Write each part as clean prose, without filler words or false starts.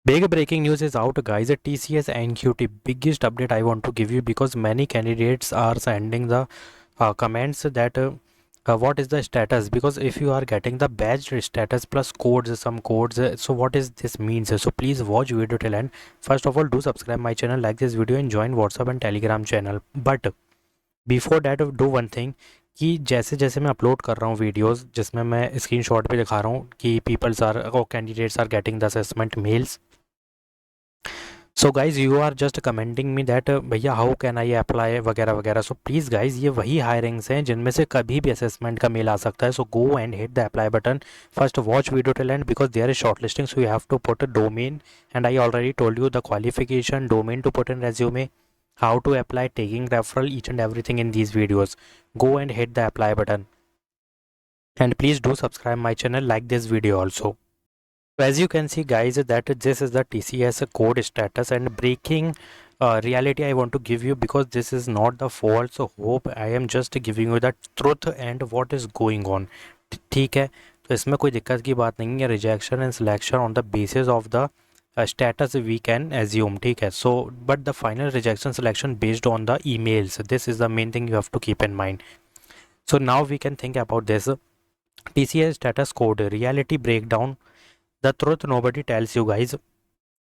Big breaking news is out, guys. TCS NQT biggest update I want to give you because many candidates are sending the comments that what is the status, because if you are getting the badge status plus codes, some codes, so what is this means? So please watch video till end. First of all, do subscribe my channel, like this video and join WhatsApp and Telegram channel. But before that do one thing कि जैसे जैसे मैं upload कर रहा हूँ videos जिसमें मैं screenshot पे दिखा रहा हूँ कि पीपल्स आर और candidates are getting the assessment mails, so guys you are just commenting me that भैया हाउ कैन आई अप्लाई वगैरह वगैरह। सो प्लीज़ गाइज ये वही हायरिंग्स हैं जिनमें से कभी भी असेसमेंट का मेल आ सकता है। So go and hit the apply button. First watch video till end because there is shortlisting, so you have to put a domain and I already told you the qualification, domain to put in resume, how to apply, taking referral, each and everything in these videos. Go and hit the apply button and please do subscribe my channel, like this video also. So as you can see guys that this is the TCS code status and breaking reality I want to give you because this is not the fault, so hope I am just giving you the truth and what is going on. ठीक है, तो इसमें कोई दिक्कत की बात नहीं है। Rejection and selection on the basis of the status we can assume, ठीक है। So but the final rejection selection based on the emails, this is the main thing you have to keep in mind. So now we can think about this TCS status code reality breakdown. The truth nobody tells you guys,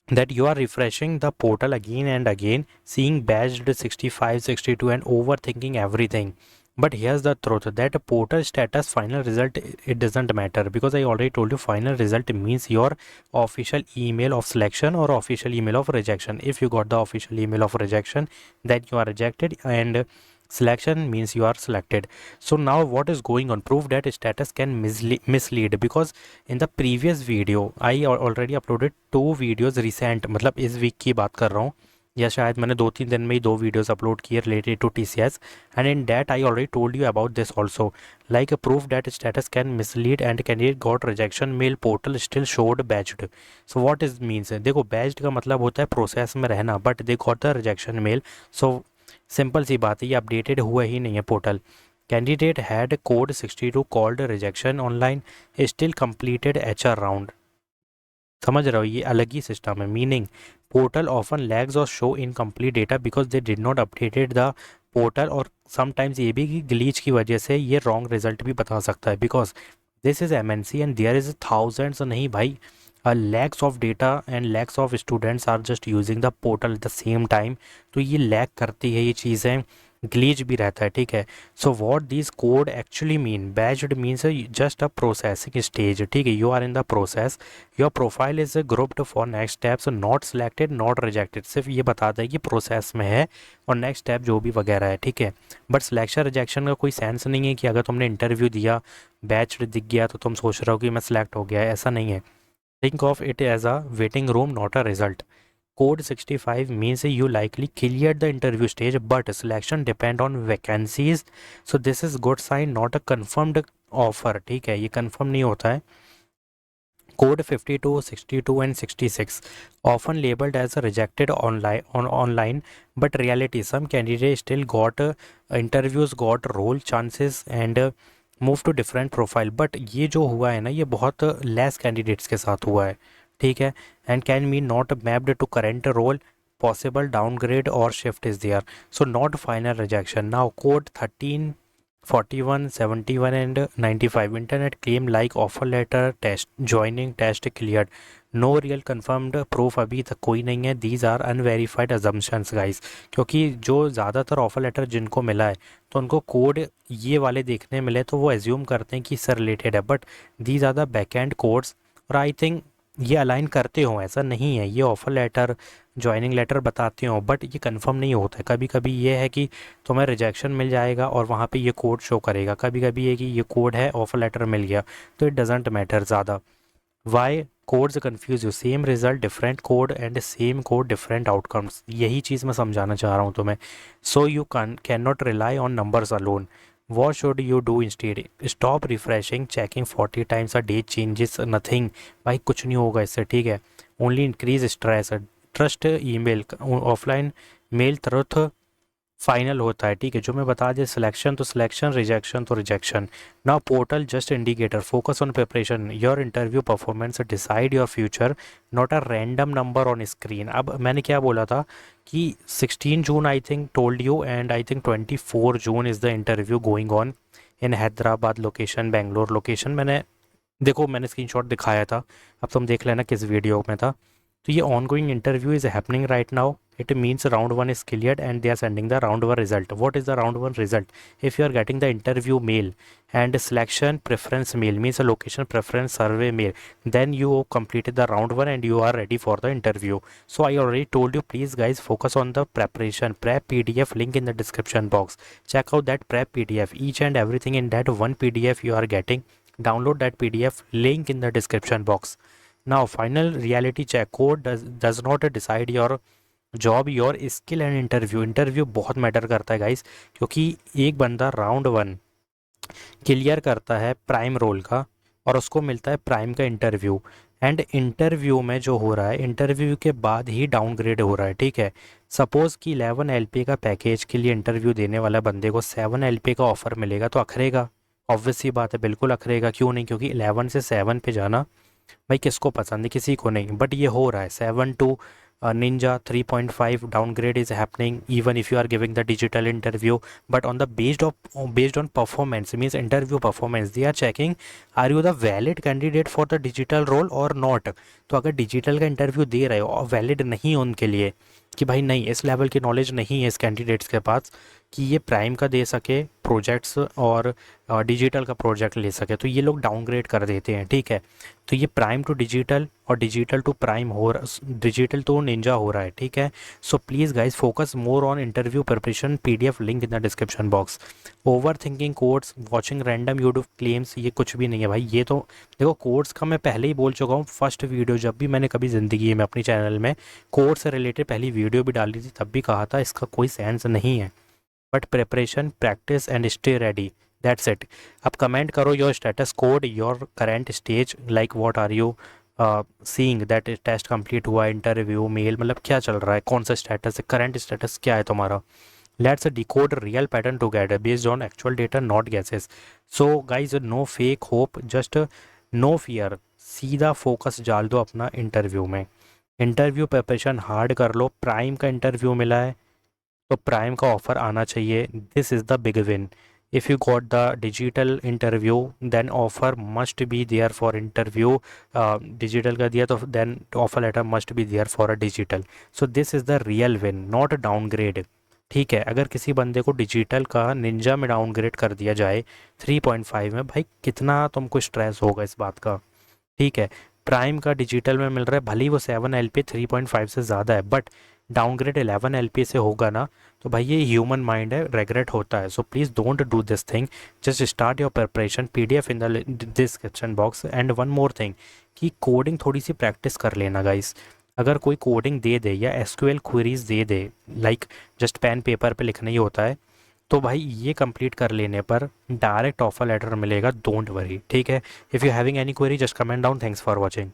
that you are refreshing the portal again and again, seeing badged 65, 62 and overthinking everything. But here's the truth, that portal status final result, it doesn't matter because I already told you final result means your official email of selection or official email of rejection. If you got the official email of rejection, then you are rejected, and selection means you are selected. So now what is going on, proof that status can mislead because in the previous video I already uploaded 2 videos recent, मतलब इस week की बात कर रहा हूँ या शायद मैंने 2-3 दिन में ही 2 वीडियोस अपलोड किए related to TCS, and in that I already told you about this also, like proof that status can mislead and candidate got rejection mail portal still showed batched. So what is means, देखो batched का मतलब होता है process में रहना, but they got the rejection mail. So simple सी बात है, ये अपडेटेड हुआ ही नहीं है portal. Candidate had code 62 called rejection online, still completed HR round. समझ रहे हो, ये अलग ही सिस्टम है। मीनिंग पोर्टल ऑफन लैग्स और show incomplete data because they did not updated the portal, और समटाइम्स ये भी कि ग्लीच की वजह से ये रॉन्ग रिजल्ट भी बता सकता है because this is MNC and there is thousands, नहीं भाई, lakhs of data and lakhs of students are just using the portal at the same time, तो ये लैक करती है ये चीज़ें, ग्लीच भी रहता है, ठीक है। So what this code actually mean, batched means just a processing stage, ठीक है। You are in the process, your profile is grouped for next steps, not selected not rejected, सिर्फ ये बताता है कि प्रोसेस में है और नेक्स्ट स्टेप जो भी वगैरह है, ठीक है। बट सिलेक्शन रिजेक्शन का कोई सेंस नहीं है कि अगर तुमने इंटरव्यू दिया बैच्ड दिख गया तो तुम सोच रहे हो कि मैं सिलेक्ट हो गया, ऐसा नहीं है। Think of it as a waiting room not a result. Code 65 means you likely cleared the interview stage, but selection depend on vacancies. So this is good sign, not a confirmed offer, ठीक है, ये confirm नहीं होता है। Code 52, 62 and 66 often labeled as a rejected online, but reality some candidates still got interviews, got role chances and move to different profile, but ये जो हुआ है ना ये बहुत less candidates के साथ हुआ है, ठीक है। And can mean not mapped to current role, possible downgrade और shift is there, so not final rejection. Now code 13, 41, 71 and 95 internet claim like offer letter test joining test cleared, no real confirmed proof अभी तक कोई नहीं है, these are unverified assumptions guys, क्योंकि जो ज़्यादातर offer letter जिनको मिला है तो उनको कोड ये वाले देखने मिले तो वो एज्यूम करते हैं कि इससे रिलेटेड है, but these are the back end codes, और आई थिंक ये अलाइन करते हो, ऐसा नहीं है। ये ऑफ़र लेटर ज्वाइनिंग लेटर बताते हो बट ये कंफर्म नहीं होता है। कभी कभी ये है कि तुम्हें रिजेक्शन मिल जाएगा और वहाँ पे ये कोड शो करेगा, कभी कभी ये कि ये कोड है ऑफ़र लेटर मिल गया, तो इट डजेंट मैटर ज़्यादा। Why codes confuse you, same result different code and same code different outcomes, यही चीज़ मैं समझाना चाह रहा हूँ तुम्हें। So you can not rely on numbers alone, what should you do instead? Stop refreshing, checking 40 times a day changes nothing, भाई कुछ नहीं होगा इससे, ठीक है। only increase stress, trust email, offline mail truth final होता है, ठीक है। जो मैं बता दिया, सिलेक्शन तो सिलेक्शन, रिजेक्शन तो rejection. Now portal just indicator, focus on preparation, your interview performance decide your future, not a random number on screen. अब मैंने क्या बोला था कि 16 June I think told you, and I think 24 June is the interview going on in Hyderabad location, Bangalore location. मैंने screenshot दिखाया था, अब तुम देख लेना किस वीडियो में था। तो ये ongoing interview is happening right now, it means round 1 is cleared and they are sending the round 1 result. What is the round 1 result? If you are getting the interview mail and selection preference mail, means a location preference survey mail, then you completed the round 1 and you are ready for the interview. So I already told you, please guys focus on the preparation. Prep PDF link in the description box. Check out that prep PDF, each and everything in that one PDF you are getting. Download that PDF link in the description box. Now final reality check, code does not decide your job, your skill and interview. Interview बहुत matter करता है guys, क्योंकि एक बंदा round 1 clear करता है prime role का और उसको मिलता है प्राइम का इंटरव्यू, एंड इंटरव्यू में जो हो रहा है, इंटरव्यू के बाद ही डाउनग्रेड हो रहा है, ठीक है। सपोज़ कि 11 LP का पैकेज के लिए इंटरव्यू देने वाला बंदे को 7 LP का ऑफर मिलेगा तो अखरेगा, ऑब्वियस सी बात है, बिल्कुल अखरेगा। क्यों नहीं? क्योंकि 11 से 7 पे जाना भाई किसको पसंद है? किसी को नहीं। बट ये हो रहा है 7 to Ninja 3.5 downgrade is happening even if you are giving the digital interview, but on the based on performance, means interview performance, they are checking are you the valid candidate for the digital role or not। तो अगर digital का interview दे रहे हो और valid नहीं है उनके लिए, कि भाई नहीं इस लेवल की नॉलेज नहीं है इस कैंडिडेट्स के पास कि ये प्राइम का दे सके प्रोजेक्ट्स और डिजिटल का प्रोजेक्ट ले सके, तो ये लोग डाउनग्रेड कर देते हैं, ठीक है। तो ये प्राइम टू डिजिटल और डिजिटल टू प्राइम हो रहा, डिजिटल टू निंजा हो रहा है, ठीक है। So please guys focus more on interview preparation, PDF link in the description box. Over thinking codes, watching random YouTube claims, ये कुछ भी नहीं है भाई। ये तो देखो कोड्स का मैं पहले ही बोल चुका हूँ, फर्स्ट वीडियो जब भी मैंने कभी ज़िंदगी में अपनी चैनल में कोड से रिलेटेड पहली वीडियो भी डाली थी तब भी कहा था इसका कोई सेंस नहीं है। But preparation, practice and stay ready, that's it. अब कमेंट करो your status code, your current stage, like what are you seeing, that test complete हुआ, इंटरव्यू मेल, मतलब क्या चल रहा है, कौन सा स्टेटस है, करंट स्टेटस क्या है तुम्हारा। Let's decode real pattern together based on actual data, not guesses. So guys no fake hope, just no fear, सीधा फोकस डाल दो अपना इंटरव्यू में। इंटरव्यू प्रिपरेशन हार्ड कर लो, प्राइम का इंटरव्यू मिला है तो प्राइम का ऑफर आना चाहिए, this is the big win. If you got the digital interview then offer must be there for interview, digital का दिया तो then offer letter must be there for a digital. So this is the real win, not downgrade, ठीक है। अगर किसी बंदे को digital का निंजा में डाउनग्रेड कर दिया जाए 3.5 में, भाई कितना तुमको स्ट्रेस होगा इस बात का, ठीक है। प्राइम का डिजिटल में मिल रहा है, भले ही वो 7 LP 3.5 से ज़्यादा है, बट डाउनग्रेड 11 LP से होगा ना, तो भाई ये ह्यूमन माइंड है, रेगरेट होता है। So please don't do this thing, just start your preparation, PDF in the description box. And one more thing कि कोडिंग थोड़ी सी प्रैक्टिस कर लेना गाइस। अगर कोई कोडिंग दे दे या SQL क्वेरीज दे दे, लाइक जस्ट पेन पेपर पे लिखना ही होता है, तो भाई ये कंप्लीट कर लेने पर डायरेक्ट ऑफर लेटर मिलेगा, डोंट वरी, ठीक है। If you having any query just comment down. Thanks for watching.